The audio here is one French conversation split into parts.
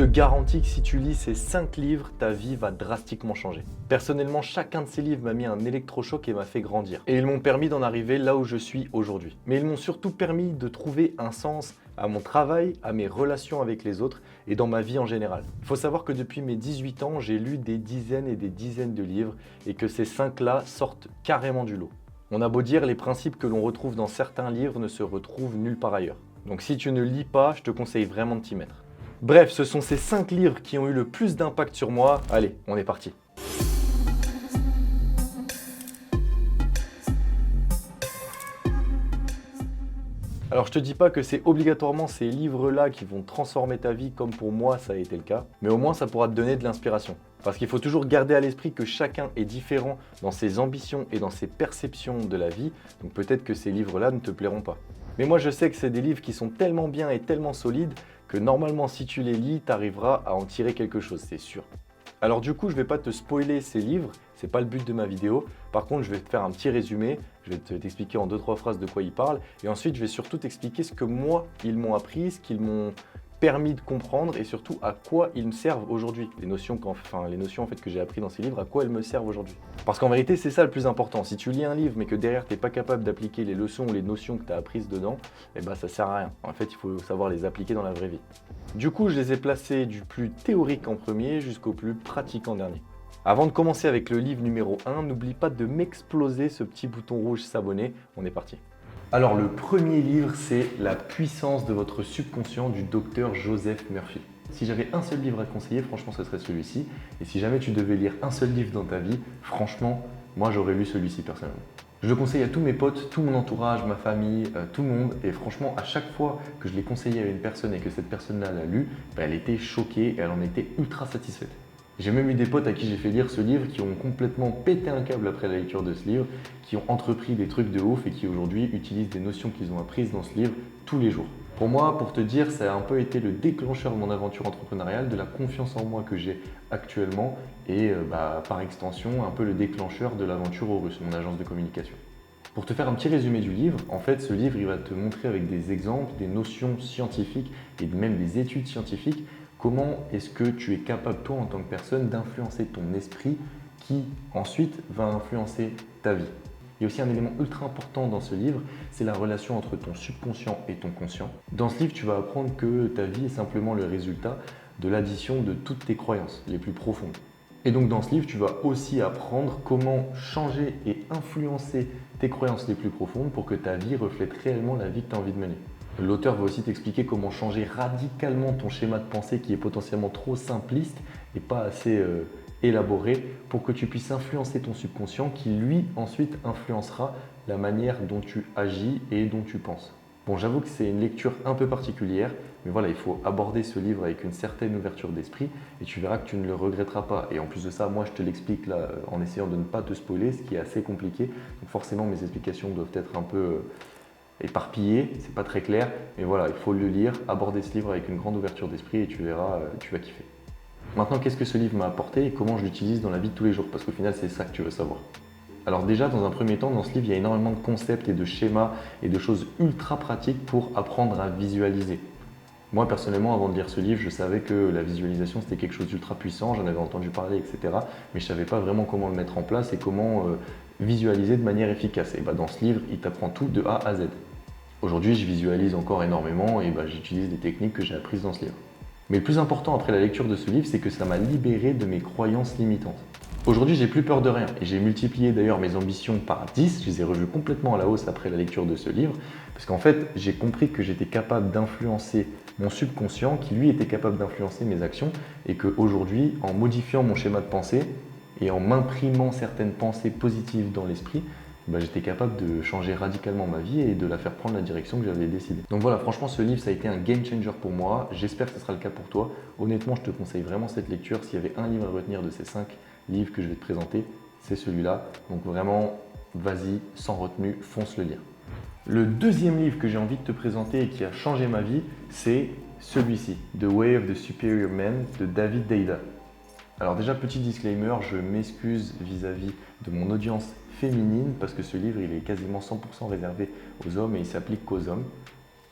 te garantis que si tu lis ces 5 livres, ta vie va drastiquement changer. Personnellement, chacun de ces livres m'a mis un électrochoc et m'a fait grandir. Et ils m'ont permis d'en arriver là où je suis aujourd'hui. Mais ils m'ont surtout permis de trouver un sens à mon travail, à mes relations avec les autres et dans ma vie en général. Il faut savoir que depuis mes 18 ans, j'ai lu des dizaines et des dizaines de livres et que ces 5-là sortent carrément du lot. On a beau dire, les principes que l'on retrouve dans certains livres ne se retrouvent nulle part ailleurs. Donc si tu ne lis pas, je te conseille vraiment de t'y mettre. Bref, ce sont ces 5 livres qui ont eu le plus d'impact sur moi. Allez, on est parti. Alors je te dis pas que c'est obligatoirement ces livres-là qui vont transformer ta vie comme pour moi ça a été le cas, mais au moins ça pourra te donner de l'inspiration. Parce qu'il faut toujours garder à l'esprit que chacun est différent dans ses ambitions et dans ses perceptions de la vie, donc peut-être que ces livres-là ne te plairont pas. Mais moi je sais que c'est des livres qui sont tellement bien et tellement solides que normalement si tu les lis, tu arriveras à en tirer quelque chose, c'est sûr. Alors du coup, je ne vais pas te spoiler ces livres, c'est pas le but de ma vidéo. Par contre, je vais te faire un petit résumé, je vais t'expliquer en 2-3 phrases de quoi ils parlent. Et ensuite, je vais surtout t'expliquer ce que moi, ils m'ont appris, ce qu'ils m'ont permis de comprendre et surtout à quoi ils me servent aujourd'hui. Les notions en fait, que j'ai appris dans ces livres, à quoi elles me servent aujourd'hui. Parce qu'en vérité, c'est ça le plus important. Si tu lis un livre mais que derrière, tu n'es pas capable d'appliquer les leçons ou les notions que tu as apprises dedans, eh ben, ça ne sert à rien. En fait, il faut savoir les appliquer dans la vraie vie. Du coup, je les ai placés du plus théorique en premier jusqu'au plus pratique en dernier. Avant de commencer avec le livre numéro 1, n'oublie pas de m'exploser ce petit bouton rouge s'abonner. On est parti. Alors le premier livre, c'est La puissance de votre subconscient du docteur Joseph Murphy. Si j'avais un seul livre à conseiller, franchement, ce serait celui-ci. Et si jamais tu devais lire un seul livre dans ta vie, franchement, moi j'aurais lu celui-ci personnellement. Je le conseille à tous mes potes, tout mon entourage, ma famille, tout le monde. Et franchement, à chaque fois que je l'ai conseillé à une personne et que cette personne-là l'a lu, elle était choquée et elle en était ultra satisfaite. J'ai même eu des potes à qui j'ai fait lire ce livre qui ont complètement pété un câble après la lecture de ce livre, qui ont entrepris des trucs de ouf et qui aujourd'hui utilisent des notions qu'ils ont apprises dans ce livre tous les jours. Pour moi, pour te dire, ça a un peu été le déclencheur de mon aventure entrepreneuriale, de la confiance en moi que j'ai actuellement et par extension, un peu le déclencheur de l'aventure Horus, mon agence de communication. Pour te faire un petit résumé du livre, en fait, ce livre il va te montrer avec des exemples, des notions scientifiques et même des études scientifiques comment est-ce que tu es capable, toi, en tant que personne, d'influencer ton esprit qui, ensuite, va influencer ta vie. Il y a aussi un élément ultra important dans ce livre, c'est la relation entre ton subconscient et ton conscient. Dans ce livre, tu vas apprendre que ta vie est simplement le résultat de l'addition de toutes tes croyances les plus profondes. Et donc dans ce livre, tu vas aussi apprendre comment changer et influencer tes croyances les plus profondes pour que ta vie reflète réellement la vie que tu as envie de mener. L'auteur va aussi t'expliquer comment changer radicalement ton schéma de pensée qui est potentiellement trop simpliste et pas assez élaboré pour que tu puisses influencer ton subconscient qui lui ensuite influencera la manière dont tu agis et dont tu penses. Bon, j'avoue que c'est une lecture un peu particulière, mais voilà, il faut aborder ce livre avec une certaine ouverture d'esprit et tu verras que tu ne le regretteras pas. Et en plus de ça, moi je te l'explique là en essayant de ne pas te spoiler, ce qui est assez compliqué. Donc forcément mes explications doivent être un peu éparpillé, c'est pas très clair, mais voilà, il faut le lire, aborder ce livre avec une grande ouverture d'esprit et tu verras, tu vas kiffer. Maintenant, qu'est-ce que ce livre m'a apporté et comment je l'utilise dans la vie de tous les jours? Parce qu'au final, c'est ça que tu veux savoir. Alors déjà, dans un premier temps, dans ce livre, il y a énormément de concepts et de schémas et de choses ultra pratiques pour apprendre à visualiser. Moi, personnellement, avant de lire ce livre, je savais que la visualisation, c'était quelque chose d'ultra puissant, j'en avais entendu parler, etc. Mais je ne savais pas vraiment comment le mettre en place et comment visualiser de manière efficace. Et dans ce livre, il t'apprend tout de A à Z. Aujourd'hui, je visualise encore énormément et j'utilise des techniques que j'ai apprises dans ce livre. Mais le plus important après la lecture de ce livre, c'est que ça m'a libéré de mes croyances limitantes. Aujourd'hui, j'ai plus peur de rien et j'ai multiplié d'ailleurs mes ambitions par 10. Je les ai revues complètement à la hausse après la lecture de ce livre parce qu'en fait, j'ai compris que j'étais capable d'influencer mon subconscient qui lui était capable d'influencer mes actions et qu'aujourd'hui, en modifiant mon schéma de pensée et en m'imprimant certaines pensées positives dans l'esprit, j'étais capable de changer radicalement ma vie et de la faire prendre la direction que j'avais décidée. Donc voilà, franchement, ce livre, ça a été un game changer pour moi. J'espère que ce sera le cas pour toi. Honnêtement, je te conseille vraiment cette lecture. S'il y avait un livre à retenir de ces 5 livres que je vais te présenter, c'est celui-là. Donc vraiment, vas-y, sans retenue, fonce le lire. Le deuxième livre que j'ai envie de te présenter et qui a changé ma vie, c'est celui-ci, The Way of the Superior Man de David Deida. Alors déjà, petit disclaimer, je m'excuse vis-à-vis de mon audience féminine parce que ce livre, il est quasiment 100% réservé aux hommes et il s'applique qu'aux hommes.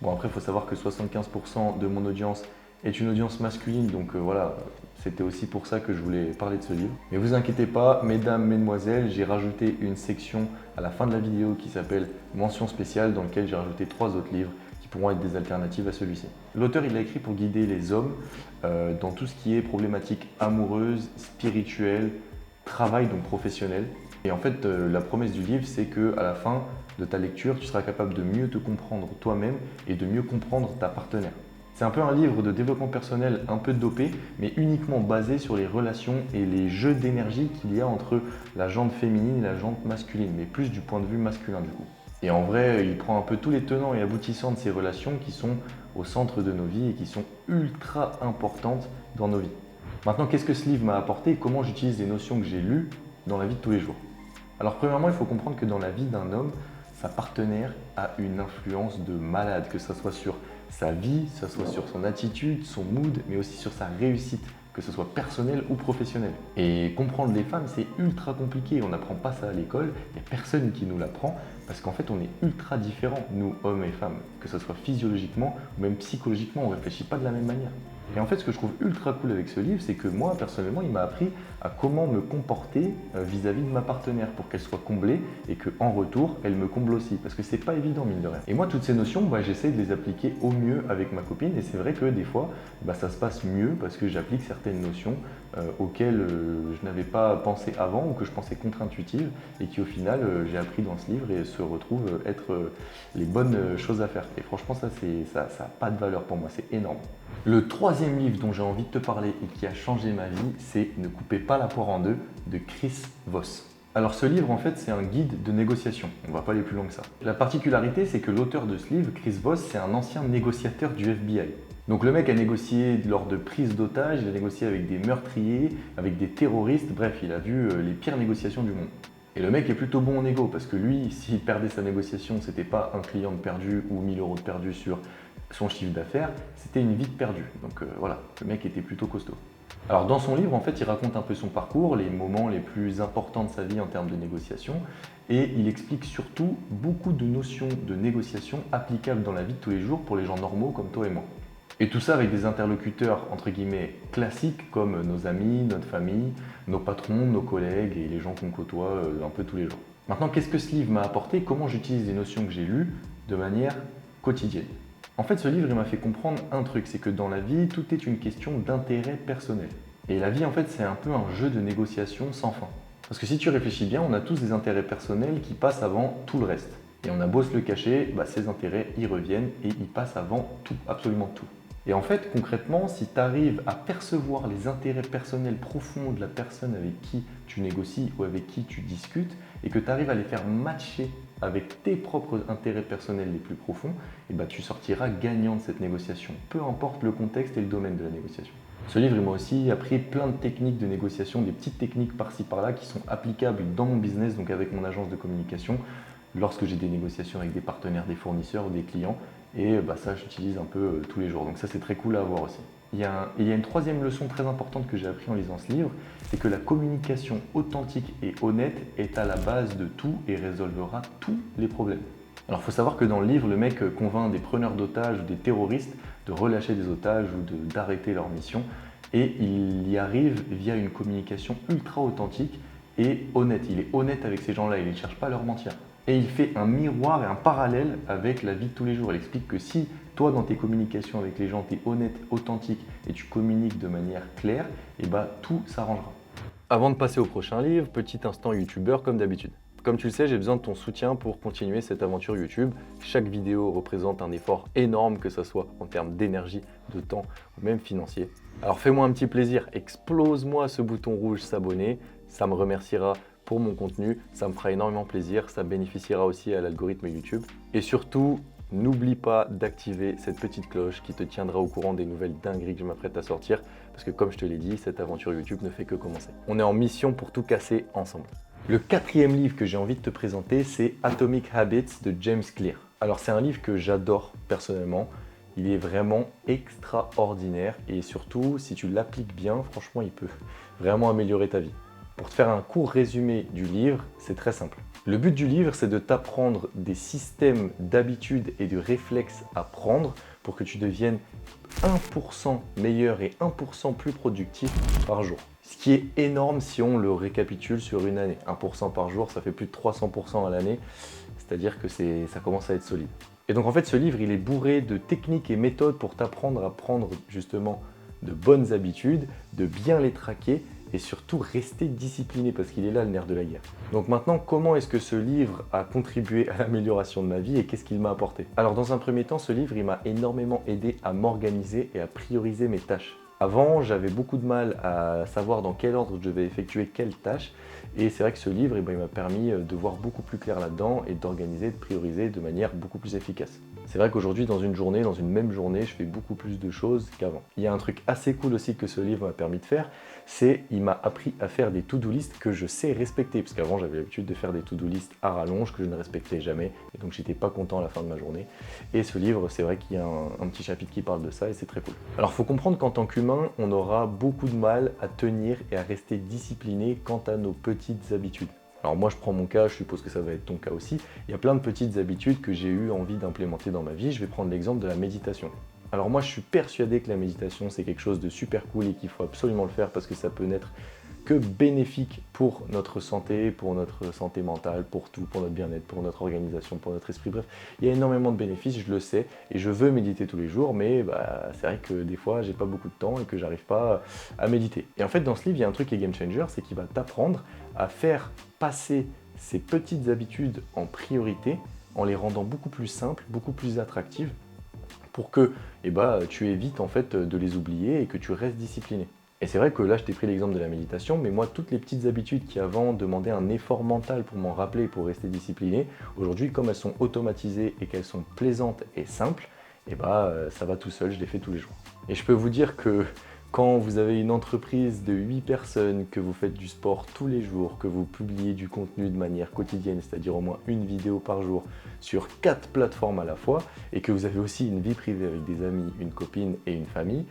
Bon, après, il faut savoir que 75% de mon audience est une audience masculine, donc voilà, c'était aussi pour ça que je voulais parler de ce livre. Mais vous inquiétez pas, mesdames, mesdemoiselles, j'ai rajouté une section à la fin de la vidéo qui s'appelle mention spéciale, dans laquelle j'ai rajouté 3 autres livres qui pourront être des alternatives à celui-ci. L'auteur, il a écrit pour guider les hommes dans tout ce qui est problématique amoureuse, spirituelle, travail, donc professionnel. Et en fait, la promesse du livre, c'est qu'à la fin de ta lecture, tu seras capable de mieux te comprendre toi-même et de mieux comprendre ta partenaire. C'est un peu un livre de développement personnel un peu dopé, mais uniquement basé sur les relations et les jeux d'énergie qu'il y a entre la jante féminine et la jante masculine, mais plus du point de vue masculin du coup. Et en vrai, il prend un peu tous les tenants et aboutissants de ces relations qui sont au centre de nos vies et qui sont ultra importantes dans nos vies. Maintenant, qu'est-ce que ce livre m'a apporté et comment j'utilise les notions que j'ai lues dans la vie de tous les jours? Alors premièrement, il faut comprendre que dans la vie d'un homme, sa partenaire a une influence de malade, que ce soit sur sa vie, que ce soit sur son attitude, son mood, mais aussi sur sa réussite, que ce soit personnelle ou professionnelle. Et comprendre les femmes, c'est ultra compliqué, on n'apprend pas ça à l'école, il n'y a personne qui nous l'apprend, parce qu'en fait on est ultra différents, nous hommes et femmes, que ce soit physiologiquement ou même psychologiquement, on ne réfléchit pas de la même manière. Et en fait, ce que je trouve ultra cool avec ce livre, c'est que moi, personnellement, il m'a appris à comment me comporter vis-à-vis de ma partenaire pour qu'elle soit comblée et qu'en retour, elle me comble aussi. Parce que c'est pas évident, mine de rien. Et moi, toutes ces notions, j'essaie de les appliquer au mieux avec ma copine. Et c'est vrai que des fois, ça se passe mieux parce que j'applique certaines notions auxquelles je n'avais pas pensé avant ou que je pensais contre-intuitives et qui, au final, j'ai appris dans ce livre et se retrouvent être les bonnes choses à faire. Et franchement, ça n'a pas de valeur pour moi. C'est énorme. Le troisième livre dont j'ai envie de te parler et qui a changé ma vie, c'est Ne coupez pas la poire en deux de Chris Voss. Alors ce livre, en fait, c'est un guide de négociation. On ne va pas aller plus loin que ça. La particularité, c'est que l'auteur de ce livre, Chris Voss, c'est un ancien négociateur du FBI. Donc le mec a négocié lors de prises d'otages, il a négocié avec des meurtriers, avec des terroristes, bref, il a vu les pires négociations du monde. Et le mec est plutôt bon en négo parce que lui, s'il perdait sa négociation, c'était pas un client de perdu ou 1000 € de perdu sur son chiffre d'affaires, c'était une vie de perdu. Donc voilà, le mec était plutôt costaud. Alors dans son livre, en fait, il raconte un peu son parcours, les moments les plus importants de sa vie en termes de négociation, et il explique surtout beaucoup de notions de négociation applicables dans la vie de tous les jours pour les gens normaux comme toi et moi. Et tout ça avec des interlocuteurs entre guillemets classiques comme nos amis, notre famille, nos patrons, nos collègues et les gens qu'on côtoie un peu tous les jours. Maintenant, qu'est-ce que ce livre m'a apporté? Comment j'utilise les notions que j'ai lues de manière quotidienne? En fait, ce livre il m'a fait comprendre un truc, c'est que dans la vie, tout est une question d'intérêt personnel. Et la vie, en fait, c'est un peu un jeu de négociation sans fin. Parce que si tu réfléchis bien, on a tous des intérêts personnels qui passent avant tout le reste. Et on a beau se le cacher, ces intérêts y reviennent et ils passent avant tout, absolument tout. Et en fait, concrètement, si tu arrives à percevoir les intérêts personnels profonds de la personne avec qui tu négocies ou avec qui tu discutes, et que tu arrives à les faire matcher avec tes propres intérêts personnels les plus profonds, tu sortiras gagnant de cette négociation, peu importe le contexte et le domaine de la négociation. Ce livre m'a aussi appris plein de techniques de négociation, des petites techniques par-ci par-là qui sont applicables dans mon business, donc avec mon agence de communication, lorsque j'ai des négociations avec des partenaires, des fournisseurs ou des clients. Et ça, j'utilise un peu tous les jours. Donc ça, c'est très cool à avoir aussi. Il y a une troisième leçon très importante que j'ai appris en lisant ce livre, c'est que la communication authentique et honnête est à la base de tout et résolvera tous les problèmes. Alors il faut savoir que dans le livre, le mec convainc des preneurs d'otages ou des terroristes de relâcher des otages ou d'arrêter leur mission. Et il y arrive via une communication ultra authentique et honnête. Il est honnête avec ces gens-là, il ne cherche pas à leur mentir. Et il fait un miroir et un parallèle avec la vie de tous les jours. Il explique que si toi, dans tes communications avec les gens, tu es honnête, authentique et tu communiques de manière claire, tout s'arrangera. Avant de passer au prochain livre, petit instant youtubeur comme d'habitude. Comme tu le sais, j'ai besoin de ton soutien pour continuer cette aventure YouTube. Chaque vidéo représente un effort énorme, que ce soit en termes d'énergie, de temps ou même financier. Alors fais-moi un petit plaisir, explose-moi ce bouton rouge s'abonner, ça me remerciera pour mon contenu, ça me fera énormément plaisir, ça bénéficiera aussi à l'algorithme YouTube. Et surtout, n'oublie pas d'activer cette petite cloche qui te tiendra au courant des nouvelles dingueries que je m'apprête à sortir, parce que comme je te l'ai dit, cette aventure YouTube ne fait que commencer. On est en mission pour tout casser ensemble. Le quatrième livre que j'ai envie de te présenter, c'est Atomic Habits de James Clear. Alors c'est un livre que j'adore personnellement, il est vraiment extraordinaire et surtout, si tu l'appliques bien, franchement, il peut vraiment améliorer ta vie. Pour te faire un court résumé du livre, c'est très simple. Le but du livre, c'est de t'apprendre des systèmes d'habitudes et de réflexes à prendre pour que tu deviennes 1% meilleur et 1% plus productif par jour. Ce qui est énorme si on le récapitule sur une année. 1% par jour, ça fait plus de 300% à l'année, c'est-à-dire que ça commence à être solide. Et donc en fait, ce livre, il est bourré de techniques et méthodes pour t'apprendre à prendre justement de bonnes habitudes, de bien les traquer et surtout rester discipliné parce qu'il est là le nerf de la guerre. Donc maintenant, comment est-ce que ce livre a contribué à l'amélioration de ma vie et qu'est-ce qu'il m'a apporté? Alors dans un premier temps, ce livre, il m'a énormément aidé à m'organiser et à prioriser mes tâches. Avant, j'avais beaucoup de mal à savoir dans quel ordre je devais effectuer quelle tâche. Et c'est vrai que ce livre, il m'a permis de voir beaucoup plus clair là-dedans et d'organiser, de prioriser de manière beaucoup plus efficace. C'est vrai qu'aujourd'hui, dans une même journée, je fais beaucoup plus de choses qu'avant. Il y a un truc assez cool aussi que ce livre m'a permis de faire, c'est il m'a appris à faire des to-do list que je sais respecter. Parce qu'avant, j'avais l'habitude de faire des to-do list à rallonge que je ne respectais jamais. Et donc, j'étais pas content à la fin de ma journée. Et ce livre, c'est vrai qu'il y a un petit chapitre qui parle de ça et c'est très cool. Alors, il faut comprendre qu'en tant qu'humain, on aura beaucoup de mal à tenir et à rester discipliné quant à nos petites habitudes. Alors moi je prends mon cas, je suppose que ça va être ton cas aussi. Il y a plein de petites habitudes que j'ai eu envie d'implémenter dans ma vie. Je vais prendre l'exemple de la méditation. Alors moi je suis persuadé que la méditation c'est quelque chose de super cool et qu'il faut absolument le faire parce que ça peut n'être que bénéfique pour notre santé mentale, pour tout, pour notre bien-être, pour notre organisation, pour notre esprit. Bref, il y a énormément de bénéfices, je le sais, et je veux méditer tous les jours, mais c'est vrai que des fois, j'ai pas beaucoup de temps et que j'arrive pas à méditer. Et en fait, dans ce livre, il y a un truc qui est game changer, c'est qu'il va t'apprendre à faire passer ces petites habitudes en priorité, en les rendant beaucoup plus simples, beaucoup plus attractives, pour que tu évites en fait de les oublier et que tu restes discipliné. Et c'est vrai que là, je t'ai pris l'exemple de la méditation, mais moi, toutes les petites habitudes qui avant demandaient un effort mental pour m'en rappeler, pour rester discipliné, aujourd'hui, comme elles sont automatisées et qu'elles sont plaisantes et simples, ça va tout seul, je les fais tous les jours. Et je peux vous dire que quand vous avez une entreprise de 8 personnes, que vous faites du sport tous les jours, que vous publiez du contenu de manière quotidienne, c'est-à-dire au moins une vidéo par jour sur 4 plateformes à la fois, et que vous avez aussi une vie privée avec des amis, une copine et une famille,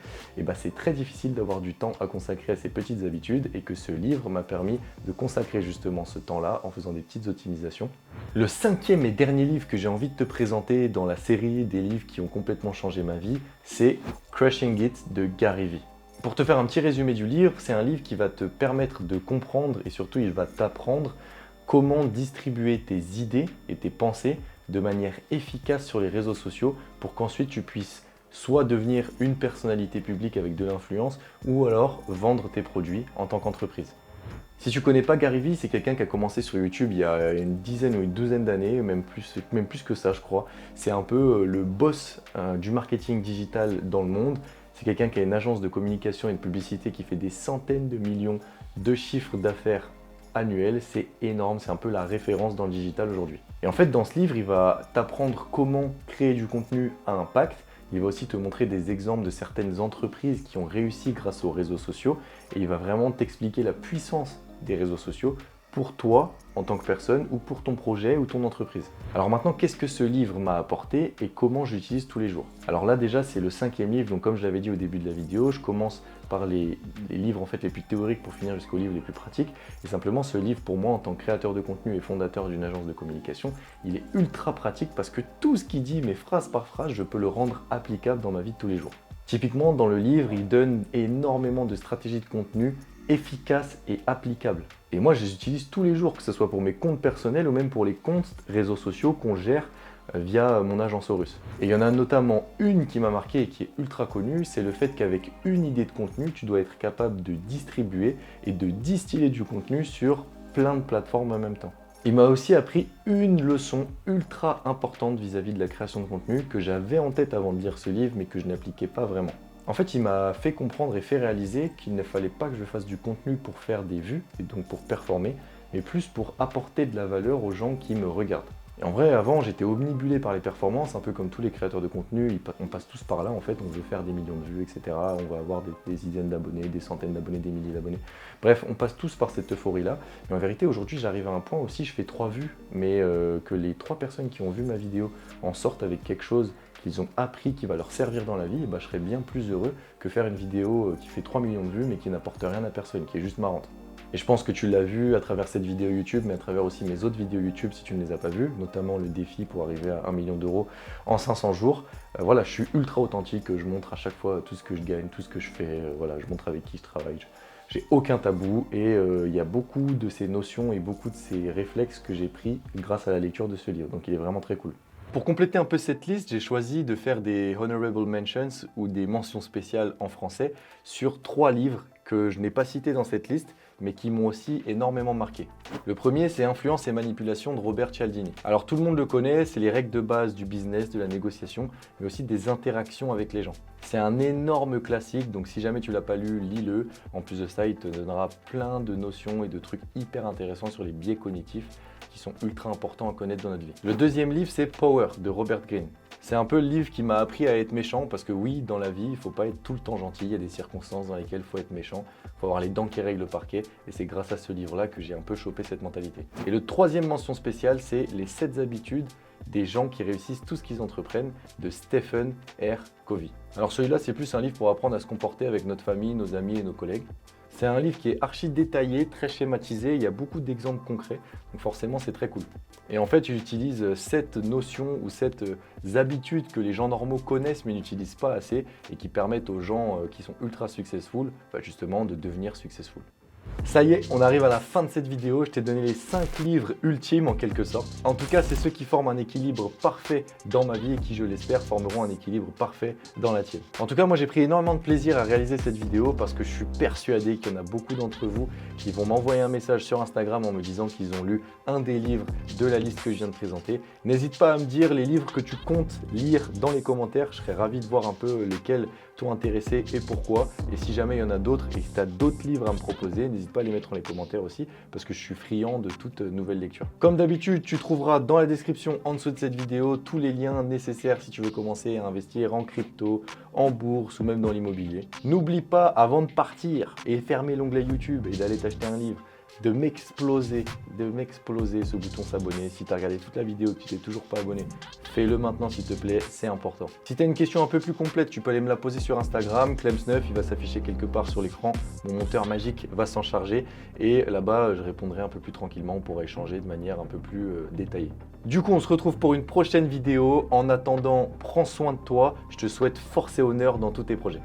c'est très difficile d'avoir du temps à consacrer à ces petites habitudes et que ce livre m'a permis de consacrer justement ce temps-là en faisant des petites optimisations. Le 5e et dernier livre que j'ai envie de te présenter dans la série des livres qui ont complètement changé ma vie, c'est Crushing It de Gary Vee. Pour te faire un petit résumé du livre, c'est un livre qui va te permettre de comprendre et surtout il va t'apprendre comment distribuer tes idées et tes pensées de manière efficace sur les réseaux sociaux pour qu'ensuite tu puisses soit devenir une personnalité publique avec de l'influence ou alors vendre tes produits en tant qu'entreprise. Si tu connais pas Gary Vee, c'est quelqu'un qui a commencé sur YouTube il y a une dizaine ou une douzaine d'années, même plus que ça je crois. C'est un peu le boss du marketing digital dans le monde. C'est quelqu'un qui a une agence de communication et de publicité qui fait des centaines de millions de chiffres d'affaires annuels. C'est énorme, c'est un peu la référence dans le digital aujourd'hui. Et en fait, dans ce livre, il va t'apprendre comment créer du contenu à impact. Il va aussi te montrer des exemples de certaines entreprises qui ont réussi grâce aux réseaux sociaux. Et il va vraiment t'expliquer la puissance des réseaux sociaux pour toi en tant que personne ou pour ton projet ou ton entreprise. Alors maintenant, qu'est-ce que ce livre m'a apporté et comment j'utilise tous les jours? Alors là déjà, c'est le 5e livre, donc comme je l'avais dit au début de la vidéo, je commence par les livres en fait les plus théoriques pour finir jusqu'aux livres les plus pratiques. Et simplement, ce livre pour moi en tant que créateur de contenu et fondateur d'une agence de communication, il est ultra pratique parce que tout ce qu'il dit, mais phrase par phrase, je peux le rendre applicable dans ma vie de tous les jours. Typiquement, dans le livre, il donne énormément de stratégies de contenu efficaces et applicables. Et moi, je les utilise tous les jours, que ce soit pour mes comptes personnels ou même pour les comptes réseaux sociaux qu'on gère via mon agence Horus. Et il y en a notamment une qui m'a marqué et qui est ultra connue, c'est le fait qu'avec une idée de contenu, tu dois être capable de distribuer et de distiller du contenu sur plein de plateformes en même temps. Il m'a aussi appris une leçon ultra importante vis-à-vis de la création de contenu que j'avais en tête avant de lire ce livre mais que je n'appliquais pas vraiment. En fait, il m'a fait comprendre et fait réaliser qu'il ne fallait pas que je fasse du contenu pour faire des vues et donc pour performer, mais plus pour apporter de la valeur aux gens qui me regardent. Et en vrai, avant, j'étais omnibulé par les performances, un peu comme tous les créateurs de contenu, on passe tous par là en fait, on veut faire des millions de vues, etc. On va avoir des dizaines d'abonnés, des centaines d'abonnés, des milliers d'abonnés. Bref, on passe tous par cette euphorie-là. Mais en vérité, aujourd'hui, j'arrive à un point aussi, je fais 3 vues, mais que les 3 personnes qui ont vu ma vidéo en sortent avec quelque chose qu'ils ont appris, qui va leur servir dans la vie, je serais bien plus heureux que faire une vidéo qui fait 3 millions de vues, mais qui n'apporte rien à personne, qui est juste marrante. Et je pense que tu l'as vu à travers cette vidéo YouTube, mais à travers aussi mes autres vidéos YouTube si tu ne les as pas vues, notamment le défi pour arriver à 1 million d'euros en 500 jours. Voilà, je suis ultra authentique, je montre à chaque fois tout ce que je gagne, tout ce que je fais, voilà, je montre avec qui je travaille. J'ai aucun tabou et il y a beaucoup de ces notions et beaucoup de ces réflexes que j'ai pris grâce à la lecture de ce livre. Donc il est vraiment très cool. Pour compléter un peu cette liste, j'ai choisi de faire des honorable mentions ou des mentions spéciales en français sur 3 livres que je n'ai pas cités dans cette liste, mais qui m'ont aussi énormément marqué. Le premier, c'est Influence et manipulation de Robert Cialdini. Alors tout le monde le connaît, c'est les règles de base du business, de la négociation, mais aussi des interactions avec les gens. C'est un énorme classique, donc si jamais tu l'as pas lu, lis-le. En plus de ça, il te donnera plein de notions et de trucs hyper intéressants sur les biais cognitifs qui sont ultra importants à connaître dans notre vie. Le deuxième livre, c'est Power de Robert Greene. C'est un peu le livre qui m'a appris à être méchant parce que oui, dans la vie, il ne faut pas être tout le temps gentil. Il y a des circonstances dans lesquelles il faut être méchant. Il faut avoir les dents qui règlent le parquet. Et c'est grâce à ce livre-là que j'ai un peu chopé cette mentalité. Et le troisième mention spéciale, c'est Les 7 habitudes des gens qui réussissent tout ce qu'ils entreprennent de Stephen R. Covey. Alors celui-là, c'est plus un livre pour apprendre à se comporter avec notre famille, nos amis et nos collègues. C'est un livre qui est archi détaillé, très schématisé, il y a beaucoup d'exemples concrets, donc forcément c'est très cool. Et en fait, j'utilise 7 notions ou 7 habitudes que les gens normaux connaissent mais n'utilisent pas assez et qui permettent aux gens qui sont ultra successful, justement de devenir successful. Ça y est, on arrive à la fin de cette vidéo, je t'ai donné les 5 livres ultimes en quelque sorte. En tout cas, c'est ceux qui forment un équilibre parfait dans ma vie et qui, je l'espère, formeront un équilibre parfait dans la tienne. En tout cas, moi j'ai pris énormément de plaisir à réaliser cette vidéo parce que je suis persuadé qu'il y en a beaucoup d'entre vous qui vont m'envoyer un message sur Instagram en me disant qu'ils ont lu un des livres de la liste que je viens de présenter. N'hésite pas à me dire les livres que tu comptes lire dans les commentaires, je serais ravi de voir un peu lesquels t'ont intéressé et pourquoi. Et si jamais il y en a d'autres et que tu as d'autres livres à me proposer, n'hésite pas à les mettre dans les commentaires aussi parce que je suis friand de toute nouvelle lecture. Comme d'habitude, tu trouveras dans la description en dessous de cette vidéo tous les liens nécessaires si tu veux commencer à investir en crypto, en bourse ou même dans l'immobilier. N'oublie pas avant de partir et fermer l'onglet YouTube et d'aller t'acheter un livre, de m'exploser ce bouton s'abonner. Si tu as regardé toute la vidéo et que tu t'es toujours pas abonné, fais-le maintenant s'il te plaît, c'est important. Si tu as une question un peu plus complète, tu peux aller me la poser sur Instagram, Clems9, il va s'afficher quelque part sur l'écran, mon monteur magique va s'en charger et là-bas je répondrai un peu plus tranquillement, on pourra échanger de manière un peu plus détaillée. Du coup, on se retrouve pour une prochaine vidéo. En attendant, prends soin de toi, je te souhaite force et honneur dans tous tes projets.